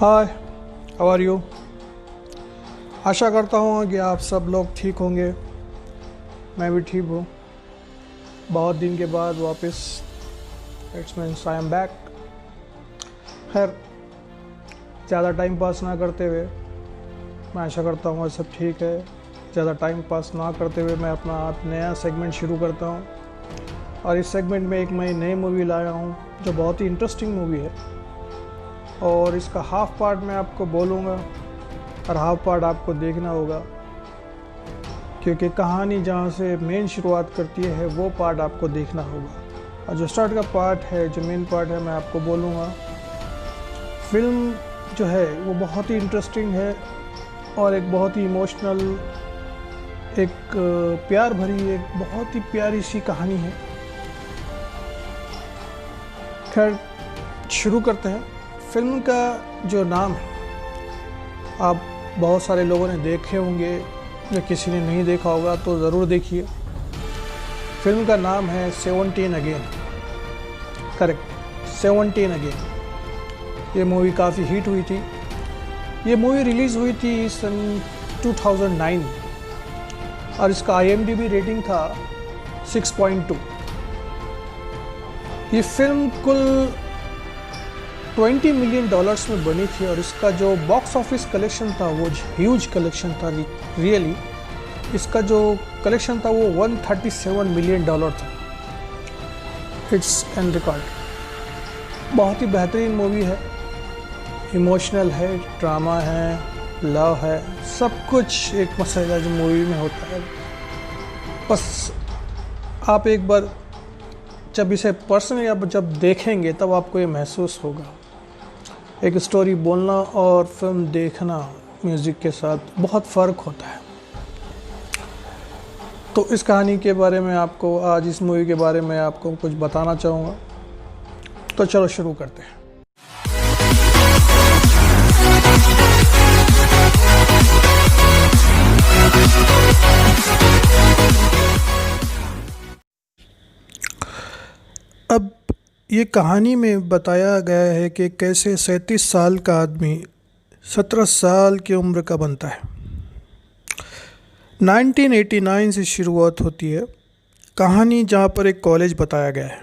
Hi, how are you. आशा करता हूँ कि आप सब लोग ठीक होंगे। मैं भी ठीक हूँ। बहुत दिन के बाद वापस it's means I am back. खैर, ज़्यादा टाइम पास ना करते हुए मैं आशा करता हूँ सब ठीक है। ज़्यादा टाइम पास ना करते हुए मैं अपना नया सेगमेंट शुरू करता हूँ। और इस सेगमेंट में एक मैं नई मूवी लाया हूँ जो बहुत ही इंटरेस्टिंग मूवी है। और इसका हाफ पार्ट मैं आपको बोलूँगा और हाफ पार्ट आपको देखना होगा, क्योंकि कहानी जहाँ से मेन शुरुआत करती है वो पार्ट आपको देखना होगा। और जो स्टार्ट का पार्ट है, जो मेन पार्ट है, मैं आपको बोलूँगा। फिल्म जो है वो बहुत ही इंटरेस्टिंग है और एक बहुत ही इमोशनल, एक प्यार भरी, एक बहुत ही प्यारी सी कहानी है। खैर, शुरू करते हैं। फिल्म का जो नाम है आप बहुत सारे लोगों ने देखे होंगे, या किसी ने नहीं देखा होगा तो ज़रूर देखिए। फिल्म का नाम है 17 अगेन। Correct, 17 again. ये मूवी काफ़ी हिट हुई थी। ये मूवी रिलीज़ हुई थी सन 2009 और इसका IMDb रेटिंग था 6.2। ये फिल्म कुल $20 मिलियन में बनी थी और इसका जो बॉक्स ऑफिस कलेक्शन था वो ह्यूज कलेक्शन था। रियली इसका जो कलेक्शन था वो $137 मिलियन था। It's an record. बहुत ही बेहतरीन मूवी है। इमोशनल है, ड्रामा है, लव है, सब कुछ एक मसाला जो मूवी में होता है। बस आप एक बार जब इसे पर्सनली आप जब देखेंगे तब आपको ये महसूस होगा। एक स्टोरी बोलना और फिल्म देखना म्यूज़िक के साथ बहुत फ़र्क होता है। तो इस कहानी के बारे में आपको, आज इस मूवी के बारे में आपको कुछ बताना चाहूँगा। तो चलो शुरू करते हैं। अब ये कहानी में बताया गया है कि कैसे 37 साल का आदमी 17 साल की उम्र का बनता है। 1989 से शुरुआत होती है कहानी, जहाँ पर एक कॉलेज बताया गया है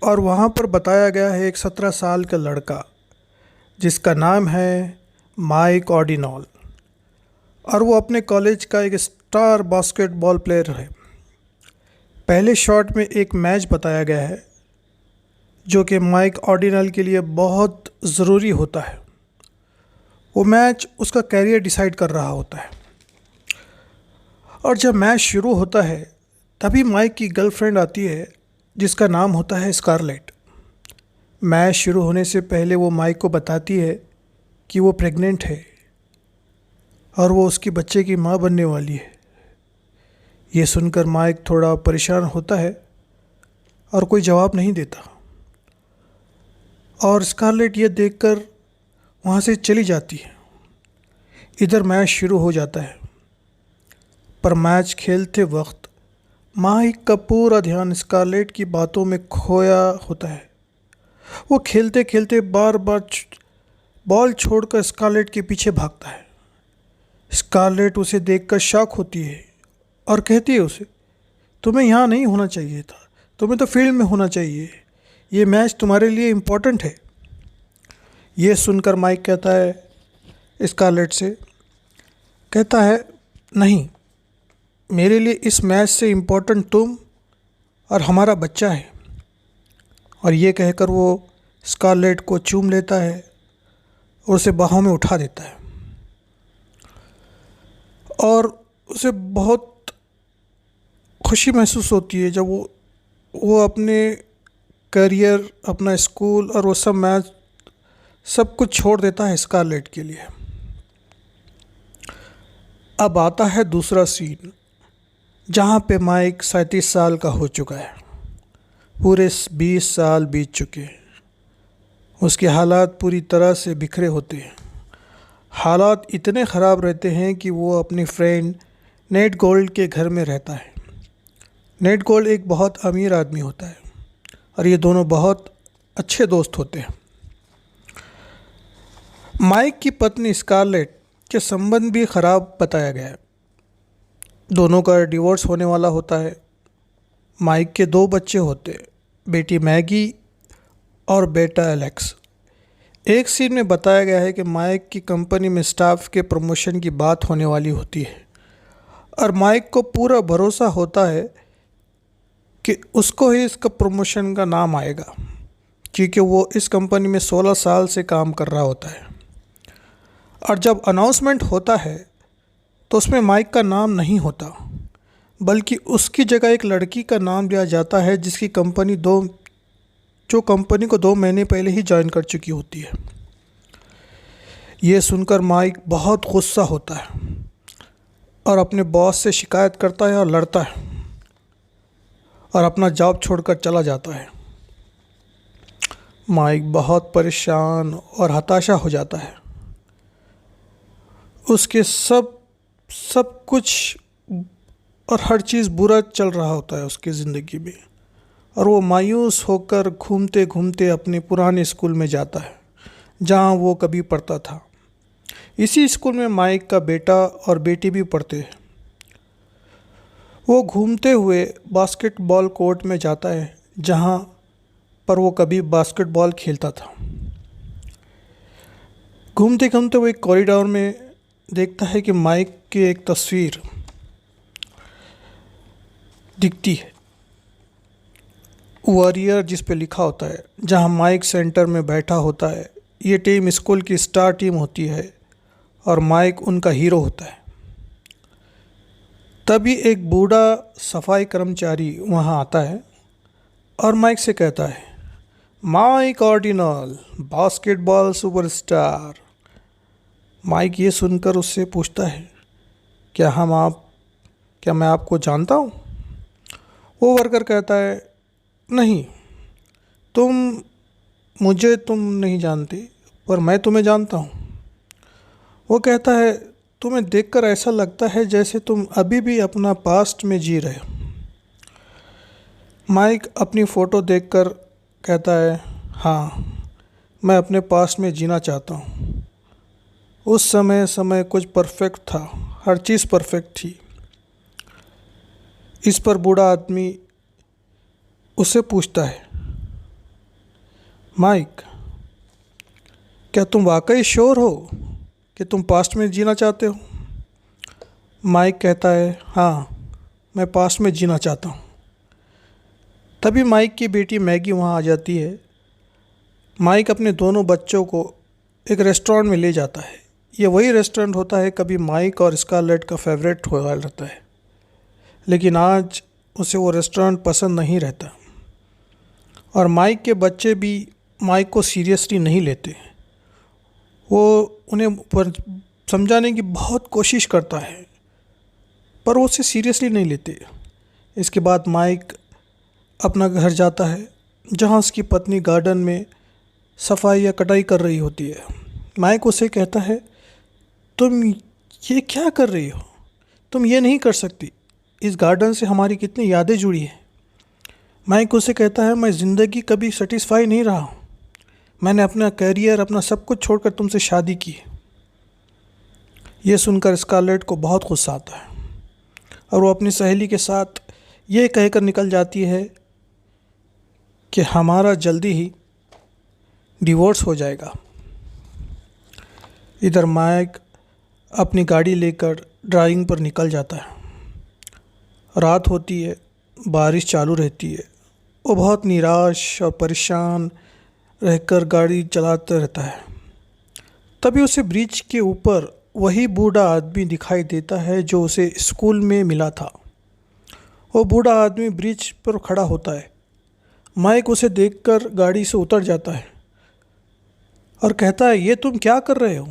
और वहाँ पर बताया गया है एक 17 साल का लड़का जिसका नाम है माइक ऑर्डिनॉल, और वो अपने कॉलेज का एक स्टार बास्केटबॉल प्लेयर है। पहले शॉट में एक मैच बताया गया है जो कि माइक ऑर्डिनल के लिए बहुत ज़रूरी होता है। वो मैच उसका कैरियर डिसाइड कर रहा होता है। और जब मैच शुरू होता है तभी माइक की गर्लफ्रेंड आती है जिसका नाम होता है स्कारलेट। मैच शुरू होने से पहले वो माइक को बताती है कि वो प्रेग्नेंट है और वो उसकी बच्चे की माँ बनने वाली है। ये सुनकर माइक थोड़ा परेशान होता है और कोई जवाब नहीं देता, और स्कारलेट ये देखकर वहाँ से चली जाती है। इधर मैच शुरू हो जाता है, पर मैच खेलते वक्त माइक का पूरा ध्यान स्कारलेट की बातों में खोया होता है। वो खेलते खेलते बार बार बॉल छोड़कर स्कारलेट के पीछे भागता है। स्कारलेट उसे देखकर शॉक होती है और कहती है उसे, तुम्हें यहाँ नहीं होना चाहिए था, तुम्हें तो फील्ड में होना चाहिए, ये मैच तुम्हारे लिए इम्पोर्टेंट है। ये सुनकर माइक कहता है स्कारलेट से, कहता है नहीं, मेरे लिए इस मैच से इम्पोर्टेंट तुम और हमारा बच्चा है। और ये कहकर वो स्कारलेट को चूम लेता है और उसे बाहों में उठा देता है और उसे बहुत खुशी महसूस होती है जब वो अपने करियर, अपना स्कूल और वो सब मैच सब कुछ छोड़ देता है स्कारलेट के लिए। अब आता है दूसरा सीन, जहाँ पे माइक 37 साल का हो चुका है। पूरे 20 साल बीत चुके हैं। उसके हालात पूरी तरह से बिखरे होते हैं। हालात इतने ख़राब रहते हैं कि वो अपनी फ्रेंड नेट गोल्ड के घर में रहता है। नेट गोल्ड एक बहुत अमीर आदमी होता है और ये दोनों बहुत अच्छे दोस्त होते हैं। माइक की पत्नी स्कारलेट के संबंध भी खराब बताया गया है। दोनों का डिवोर्स होने वाला होता है। माइक के दो बच्चे होते हैं, बेटी मैगी और बेटा एलेक्स। एक सीन में बताया गया है कि माइक की कंपनी में स्टाफ के प्रमोशन की बात होने वाली होती है और माइक को पूरा भरोसा होता है कि उसको ही इसका प्रमोशन का नाम आएगा, क्योंकि वो इस कंपनी में 16 साल से काम कर रहा होता है। और जब अनाउंसमेंट होता है तो उसमें माइक का नाम नहीं होता, बल्कि उसकी जगह एक लड़की का नाम लिया जाता है जो कंपनी को 2 महीने पहले ही ज्वाइन कर चुकी होती है। ये सुनकर माइक बहुत गुस्सा होता है और अपने बॉस से शिकायत करता है और लड़ता है और अपना जॉब छोड़कर चला जाता है। माइक बहुत परेशान और हताशा हो जाता है। उसके सब कुछ और हर चीज़ बुरा चल रहा होता है उसकी ज़िंदगी में, और वो मायूस होकर घूमते घूमते अपने पुराने स्कूल में जाता है जहाँ वो कभी पढ़ता था। इसी स्कूल में माइक का बेटा और बेटी भी पढ़ते हैं। वो घूमते हुए बास्केटबॉल कोर्ट में जाता है जहाँ पर वो कभी बास्केटबॉल खेलता था। घूमते घूमते वो एक कॉरिडोर में देखता है कि माइक की एक तस्वीर दिखती है, वॉरियर जिस पे लिखा होता है, जहाँ माइक सेंटर में बैठा होता है। ये टीम स्कूल की स्टार टीम होती है और माइक उनका हीरो होता है। तभी एक बूढ़ा सफाई कर्मचारी वहाँ आता है और माइक से कहता है, Mike Ordinal, basketball superstar. Mike ये सुनकर उससे पूछता है, क्या मैं आपको जानता हूँ? वो वर्कर कहता है, नहीं, तुम नहीं जानते, पर मैं तुम्हें जानता हूँ। वो कहता है, तुम्हें देखकर ऐसा लगता है जैसे तुम अभी भी अपना पास्ट में जी रहे हो। माइक अपनी फ़ोटो देखकर कहता है, हाँ, मैं अपने पास्ट में जीना चाहता हूँ। उस समय कुछ परफेक्ट था, हर चीज़ परफेक्ट थी। इस पर बूढ़ा आदमी उससे पूछता है, माइक, क्या तुम वाकई श्योर हो कि तुम पास्ट में जीना चाहते हो? माइक कहता है, हाँ, मैं पास्ट में जीना चाहता हूँ। तभी माइक की बेटी मैगी वहाँ आ जाती है। माइक अपने दोनों बच्चों को एक रेस्टोरेंट में ले जाता है। ये वही रेस्टोरेंट होता है कभी माइक और स्कारलेट का फेवरेट हुआ रहता है, लेकिन आज उसे वो रेस्टोरेंट पसंद नहीं रहता। और माइक के बच्चे भी माइक को सीरियसली नहीं लेते। वो उन्हें समझाने की बहुत कोशिश करता है, पर वो उसे सीरियसली नहीं लेते। इसके बाद माइक अपना घर जाता है जहाँ उसकी पत्नी गार्डन में सफाई या कटाई कर रही होती है। माइक उसे कहता है, तुम ये क्या कर रही हो? तुम ये नहीं कर सकती। इस गार्डन से हमारी कितनी यादें जुड़ी हैं। माइक उसे कहता है, मैं ज़िंदगी कभी सेटिस्फाई नहीं रहा हूँ। मैंने अपना करियर, अपना सब कुछ छोड़कर तुमसे शादी की। ये सुनकर स्कारलेट को बहुत गुस्सा आता है और वो अपनी सहेली के साथ ये कहकर निकल जाती है कि हमारा जल्दी ही डिवोर्स हो जाएगा। इधर माइक अपनी गाड़ी लेकर ड्राइविंग पर निकल जाता है। रात होती है, बारिश चालू रहती है। वो बहुत निराश और परेशान रहकर गाड़ी चलाता रहता है। तभी उसे ब्रिज के ऊपर वही बूढ़ा आदमी दिखाई देता है जो उसे स्कूल में मिला था। वो बूढ़ा आदमी ब्रिज पर खड़ा होता है। माइक उसे देखकर गाड़ी से उतर जाता है और कहता है, ये तुम क्या कर रहे हो?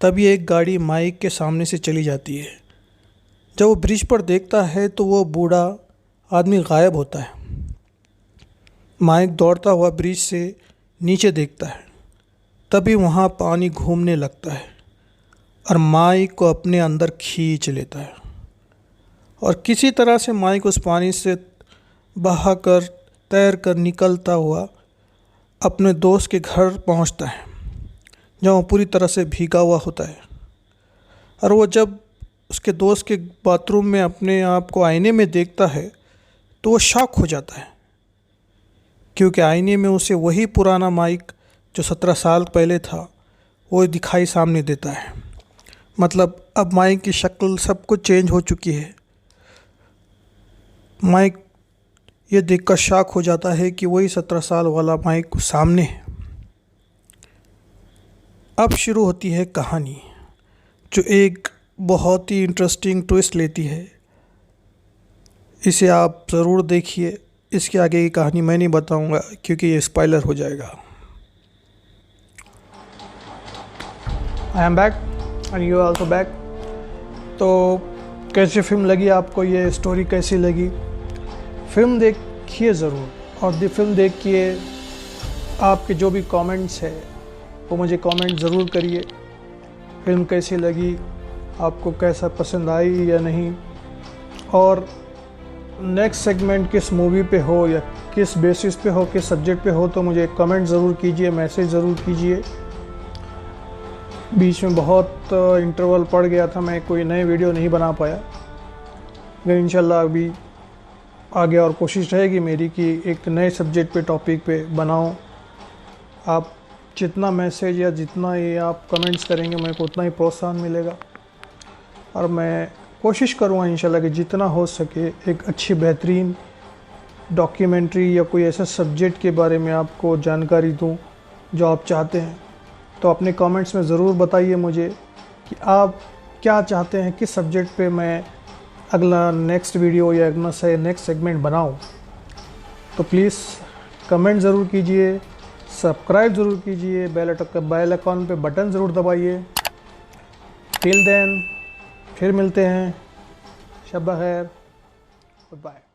तभी एक गाड़ी माइक के सामने से चली जाती है। जब वो ब्रिज पर देखता है तो वो बूढ़ा आदमी गायब होता है। माइक दौड़ता हुआ ब्रिज से नीचे देखता है। तभी वहाँ पानी घूमने लगता है और माइक को अपने अंदर खींच लेता है और किसी तरह से माइक उस पानी से बहाकर तैर कर निकलता हुआ अपने दोस्त के घर पहुँचता है। जहाँ वो पूरी तरह से भीगा हुआ होता है। और वो जब उसके दोस्त के बाथरूम में अपने आप को आईने में देखता है तो वो शॉक हो जाता है, क्योंकि आईने में उसे वही पुराना माइक जो 17 साल पहले था वो दिखाई सामने देता है। मतलब अब माइक की शक्ल सब कुछ चेंज हो चुकी है। माइक ये देखकर शॉक हो जाता है कि वही 17 साल वाला माइक सामने है। अब शुरू होती है कहानी, जो एक बहुत ही इंटरेस्टिंग ट्विस्ट लेती है। इसे आप ज़रूर देखिए। इसके आगे की कहानी मैं नहीं बताऊंगा क्योंकि ये स्पॉइलर हो जाएगा। I am back and you also back. तो कैसी फ़िल्म लगी आपको, ये स्टोरी कैसी लगी? फ़िल्म देखिए ज़रूर, और फिल्म देख के आपके जो भी कमेंट्स है वो मुझे कमेंट ज़रूर करिए। फ़िल्म कैसी लगी, आपको कैसा पसंद आई या नहीं, और नेक्स्ट सेगमेंट किस मूवी पे हो या किस बेसिस पे हो, किस सब्जेक्ट पे हो, तो मुझे कमेंट ज़रूर कीजिए, मैसेज ज़रूर कीजिए। बीच में बहुत इंटरवल पड़ गया था, मैं कोई नए वीडियो नहीं बना पाया, लेकिन इंशाल्लाह अभी आगे और कोशिश रहेगी मेरी कि एक नए सब्जेक्ट पे, टॉपिक पे बनाऊं। आप जितना मैसेज या जितना ये आप कमेंट्स करेंगे मेरे को उतना ही प्रोत्साहन मिलेगा, और मैं कोशिश करूँगा इंशाल्लाह कि जितना हो सके एक अच्छी बेहतरीन डॉक्यूमेंट्री या कोई ऐसा सब्जेक्ट के बारे में आपको जानकारी दूं जो आप चाहते हैं। तो अपने कमेंट्स में ज़रूर बताइए मुझे कि आप क्या चाहते हैं, किस सब्जेक्ट पे मैं अगला नेक्स्ट वीडियो या अगला से नेक्स्ट सेगमेंट बनाऊं। तो प्लीज़ कमेंट ज़रूर कीजिए, सब्सक्राइब ज़रूर कीजिए, बेल आइकॉन पे बटन ज़रूर दबाइए। टिल देन फिर मिलते हैं। शब खैर, गुड बाय।